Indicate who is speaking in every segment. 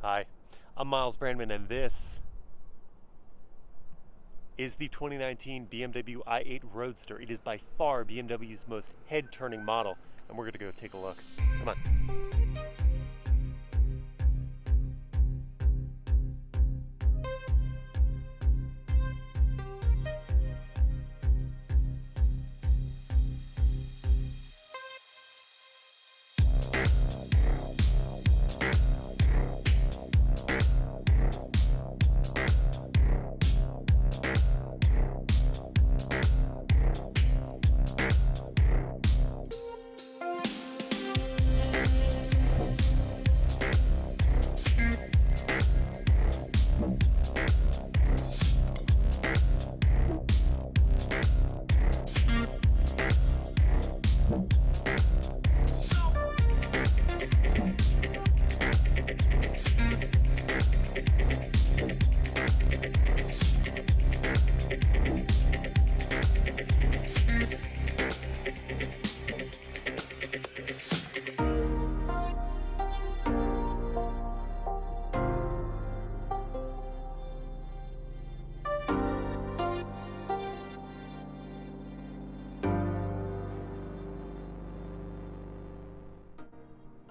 Speaker 1: Hi, I'm Miles Brandman, and this is the 2019 BMW i8 Roadster. It is by far BMW's most head-turning model, and we're going to go take a look. Come on.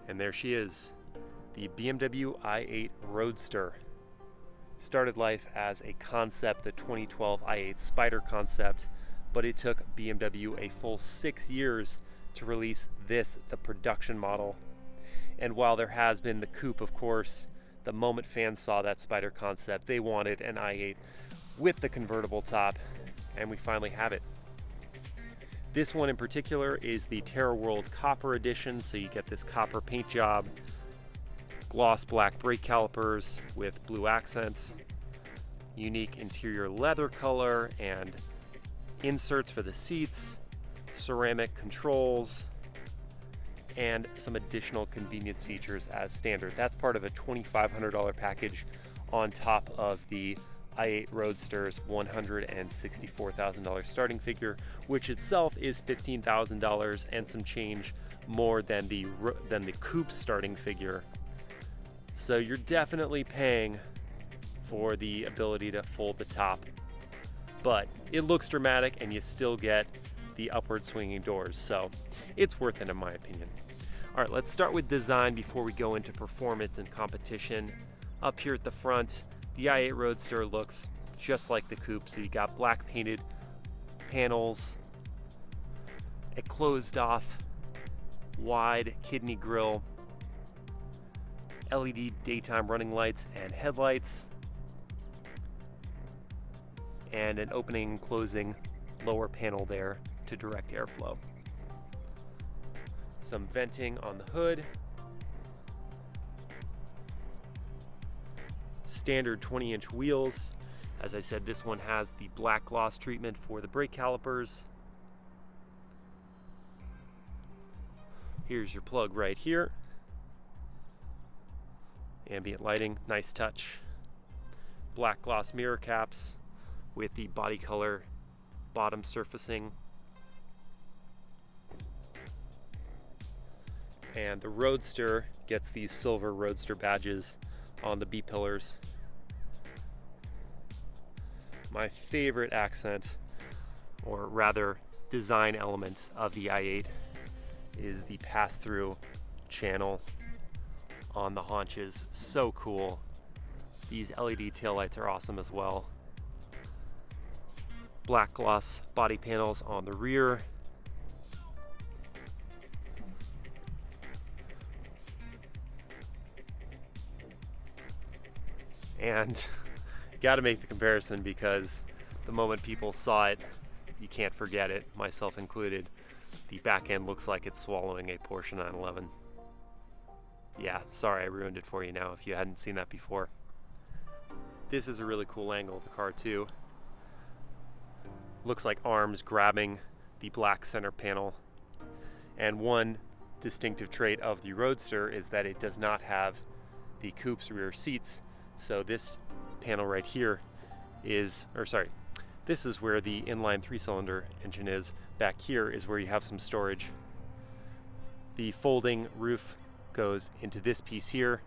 Speaker 1: And there she is, the BMW i8 Roadster. Started life as a concept, the 2012 i8 Spyder concept, but it took BMW a full 6 years to release this, the production model. And while there has been the Coupe, of course, the moment fans saw that Spyder concept, they wanted an i8 with the convertible top, and we finally have it. This one in particular is the Tera World Copper edition, so you get this copper paint job, gloss black brake calipers with blue accents, unique interior leather color, and inserts for the seats, ceramic controls, and some additional convenience features as standard. That's part of a $2,500 package on top of the i8 Roadster's $164,000 starting figure, which itself is $15,000 and some change more than the Coupe starting figure. So you're definitely paying for the ability to fold the top, but it looks dramatic and you still get the upward swinging doors, so it's worth it in my opinion. All right, let's start with design before we go into performance and competition. Up here at the front, the i8 Roadster looks just like the Coupe, so you got black painted panels, a closed off wide kidney grille, LED daytime running lights and headlights, and an opening and closing lower panel there to direct airflow. Some venting on the hood. Standard 20-inch wheels. As I said, this one has the black gloss treatment for the brake calipers. Here's your plug right here. Ambient lighting, nice touch. Black gloss mirror caps with the body color bottom surfacing. And the Roadster gets these silver Roadster badges on the B-pillars. My favorite accent, or rather design element of the i8, is the pass-through channel on the haunches. So cool. These LED taillights are awesome as well. Black gloss body panels on the rear. And got to make the comparison because the moment people saw it, you can't forget it, myself included. The back end looks like it's swallowing a Porsche 911. Yeah, sorry I ruined it for you now if you hadn't seen that before. This is a really cool angle of the car too. Looks like arms grabbing the black center panel. And one distinctive trait of the Roadster is that it does not have the Coupe's rear seats. So this panel right here is, this is where the inline 3-cylinder engine is. Back here is where you have some storage. The folding roof goes into this piece here,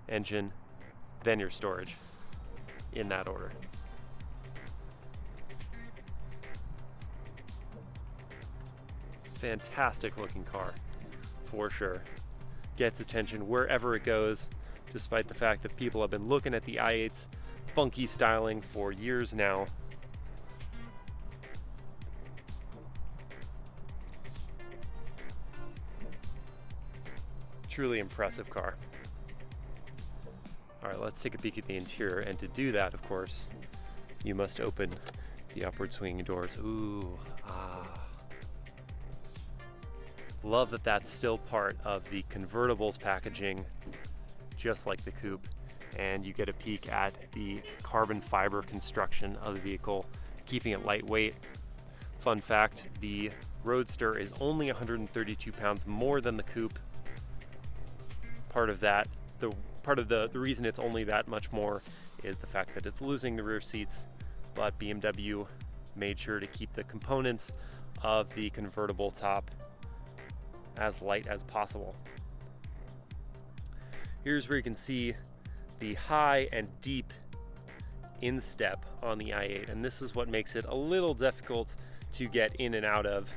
Speaker 1: engine, then your storage, in that order. Fantastic looking car, for sure. Gets attention wherever it goes, despite the fact that people have been looking at the i8's funky styling for years now. Truly impressive car. All right, let's take a peek at the interior, and to do that, of course, you must open the upward swinging doors. Ooh, Love that that's still part of the convertibles packaging, just like the Coupe, and you get a peek at the carbon fiber construction of the vehicle, keeping it lightweight. Fun fact, the Roadster is only 132 pounds more than the Coupe. Part of the reason it's only that much more is the fact that it's losing the rear seats, but BMW made sure to keep the components of the convertible top as light as possible. Here's where you can see the high and deep instep on the i8, and this is what makes it a little difficult to get in and out of.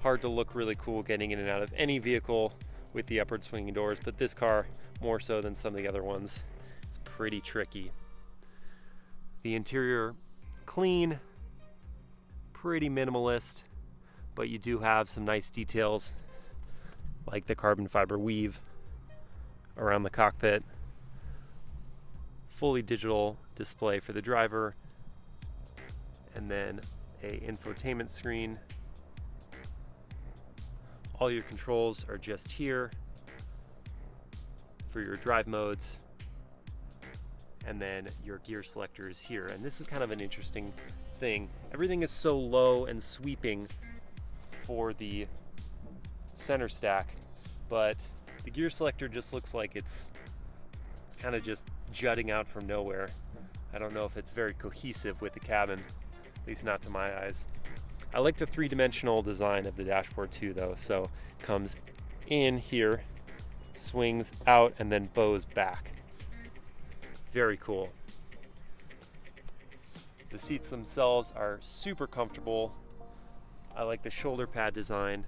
Speaker 1: Hard to look really cool getting in and out of any vehicle with the upward swinging doors, but this car, more so than some of the other ones, is pretty tricky. The interior, clean, pretty minimalist, but you do have some nice details like the carbon fiber weave around the cockpit, fully digital display for the driver, and then a infotainment screen. All your controls are just here for your drive modes, and then your gear selector is here. And this is kind of an interesting thing. Everything is so low and sweeping for the center stack, but the gear selector just looks like it's kind of just jutting out from nowhere. I don't know if it's very cohesive with the cabin, at least not to my eyes. I like the three-dimensional design of the dashboard too, though. So comes in here, swings out, and then bows back. Very cool. The seats themselves are super comfortable. I like the shoulder pad design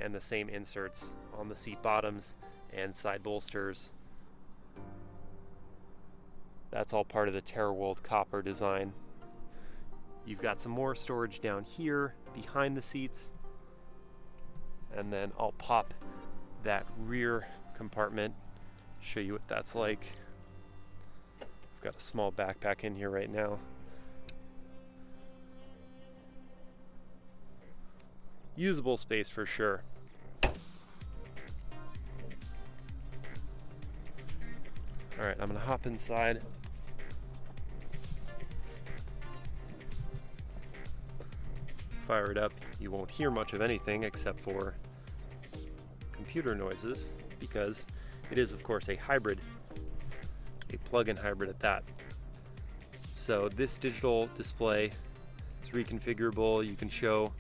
Speaker 1: and the same inserts on the seat bottoms and side bolsters. That's all part of the Tera World Copper design. You've got some more storage down here behind the seats, and then I'll pop that rear compartment, show you what that's like. I've got a small backpack in here right now. Usable space for sure. All right, I'm gonna hop inside. Fire it up. You won't hear much of anything except for computer noises, because it is, of course, a hybrid, a plug-in hybrid at that. So this digital display is reconfigurable. You can show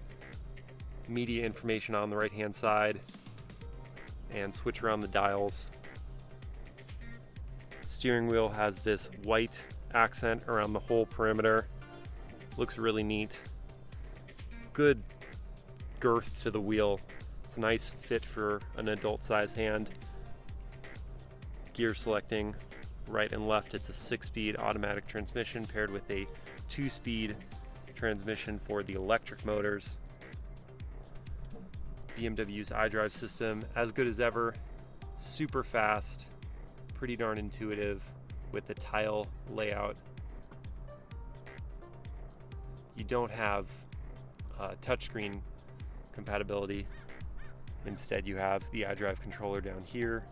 Speaker 1: media information on the right-hand side and switch around the dials. Steering wheel has this white accent around the whole perimeter. Looks really neat. Good girth to the wheel. It's a nice fit for an adult size hand. Gear selecting right and left. It's a 6-speed automatic transmission paired with a 2-speed transmission for the electric motors. BMW's Idrive System, as good as ever, super fast, pretty darn intuitive with the tile layout. You don't have touchscreen compatibility. Instead, you have the iDrive controller down here.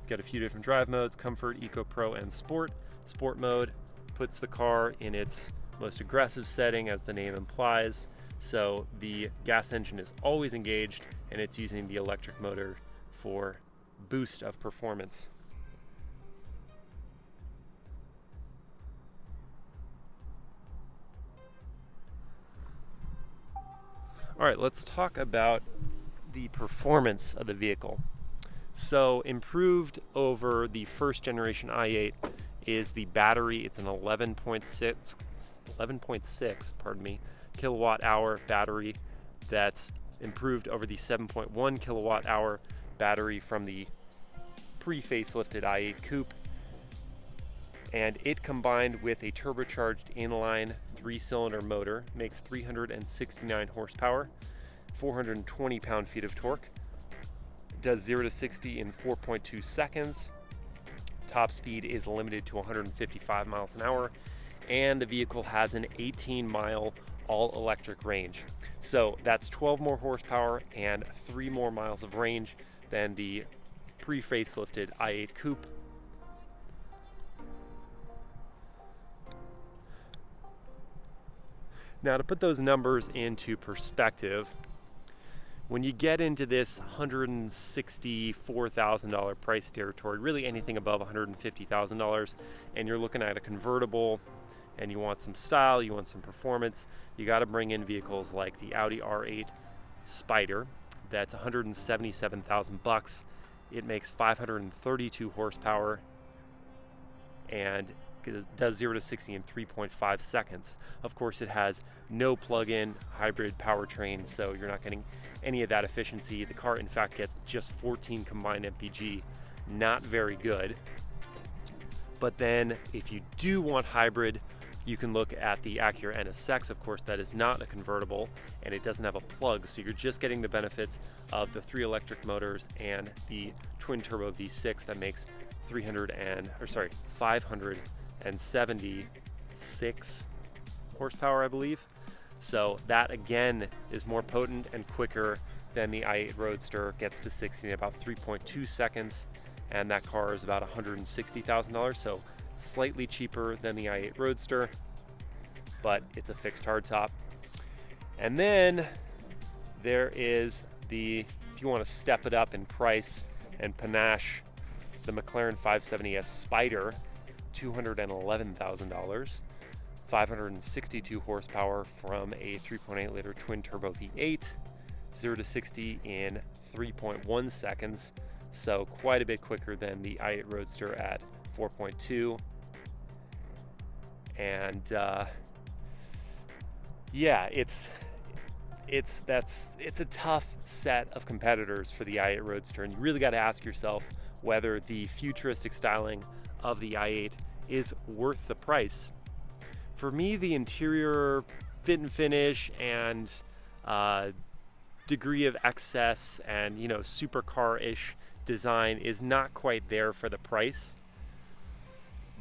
Speaker 1: Got a few different drive modes: Comfort, Eco Pro, and Sport. Sport mode puts the car in its most aggressive setting, as the name implies. So the gas engine is always engaged, and it's using the electric motor for boost of performance. All right, let's talk about the performance of the vehicle. So improved over the first generation i8 is the battery. It's an 11.6 kilowatt hour battery that's improved over the 7.1 kilowatt hour battery from the pre-facelifted i8 Coupe. And it, combined with a turbocharged inline 3-cylinder motor, makes 369 horsepower, 420 pound-feet of torque. It does 0 to 60 in 4.2 seconds. Top speed is limited to 155 miles an hour, and the vehicle has an 18-mile all-electric range. So that's 12 more horsepower and 3 more miles of range than the pre-facelifted i8 Coupe. Now, to put those numbers into perspective, when you get into this $164,000 price territory, really anything above $150,000, and you're looking at a convertible and you want some style, you want some performance, you got to bring in vehicles like the Audi R8 Spyder. That's $177,000. It makes 532 horsepower and it does 0 to 60 in 3.5 seconds. Of course, it has no plug-in hybrid powertrain, so you're not getting any of that efficiency. The car, in fact, gets just 14 combined MPG. Not very good. But then, if you do want hybrid, you can look at the Acura NSX. Of course, that is not a convertible, and it doesn't have a plug, so you're just getting the benefits of the 3 electric motors and the twin-turbo V6 that makes 576 horsepower, I believe. So that again is more potent and quicker than the i8 Roadster. Gets to 60 in about 3.2 seconds, and that car is about $160,000, so slightly cheaper than the i8 Roadster, but it's a fixed hardtop. And then there is if you want to step it up in price and panache, the Mclaren 570S Spyder, $211,000, 562 horsepower from a 3.8 liter twin turbo V8, 0 to 60 in 3.1 seconds, so quite a bit quicker than the i8 Roadster at 4.2. And yeah, it's a tough set of competitors for the i8 Roadster, and you really got to ask yourself whether the futuristic styling of the i8 is worth the price. For me, the interior fit and finish and degree of excess and, supercar-ish design is not quite there for the price.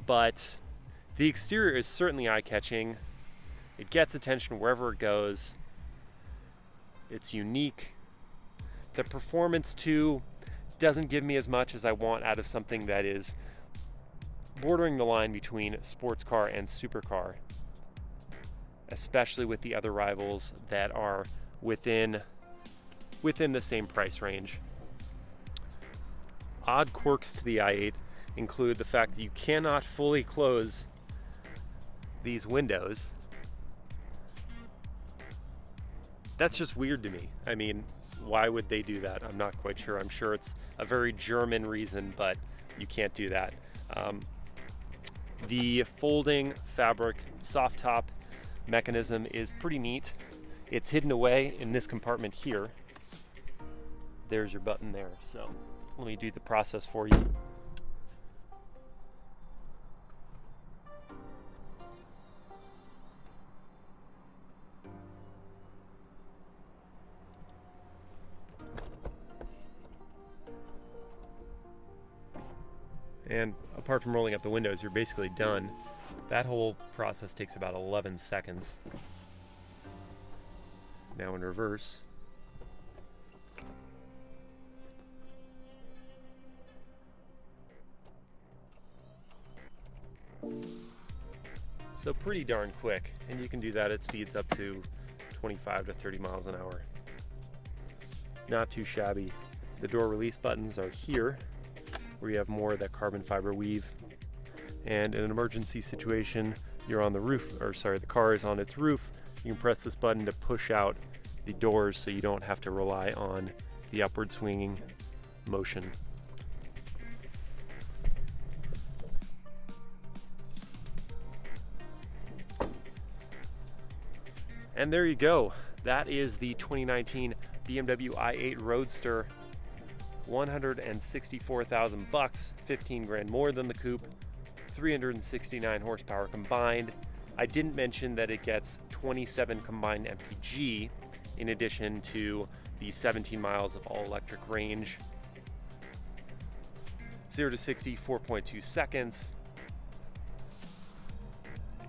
Speaker 1: But the exterior is certainly eye-catching. It gets attention wherever it goes. It's unique. The performance, too, doesn't give me as much as I want out of something that is bordering the line between sports car and supercar, especially with the other rivals that are within the same price range. Odd quirks to the i8 include the fact that you cannot fully close these windows. That's just weird to me. I mean, why would they do that? I'm not quite sure. I'm sure it's a very German reason, but you can't do that. The folding fabric soft top mechanism is pretty neat. It's hidden away in this compartment here. There's your button there. So let me do the process for you. And apart from rolling up the windows, you're basically done. That whole process takes about 11 seconds. Now in reverse. So pretty darn quick, and you can do that at speeds up to 25 to 30 miles an hour. Not too shabby. The door release buttons are here, where you have more of that carbon fiber weave. And in an emergency situation, you're on the roof, the car is on its roof. You can press this button to push out the doors so you don't have to rely on the upward swinging motion And there you go. That is the 2019 BMW i8 Roadster. 164,000 bucks, 15 grand more than the Coupe, 369 horsepower combined. I didn't mention that it gets 27 combined mpg in addition to the 17 miles of all-electric range. 0 to 60, 4.2 seconds.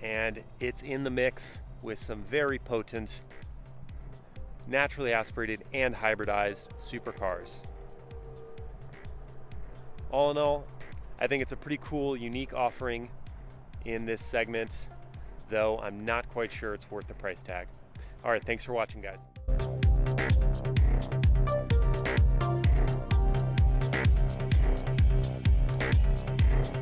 Speaker 1: And it's in the mix with some very potent, naturally aspirated and hybridized supercars. All in all, I think it's a pretty cool, unique offering in this segment, though I'm not quite sure it's worth the price tag. All right, thanks for watching, guys.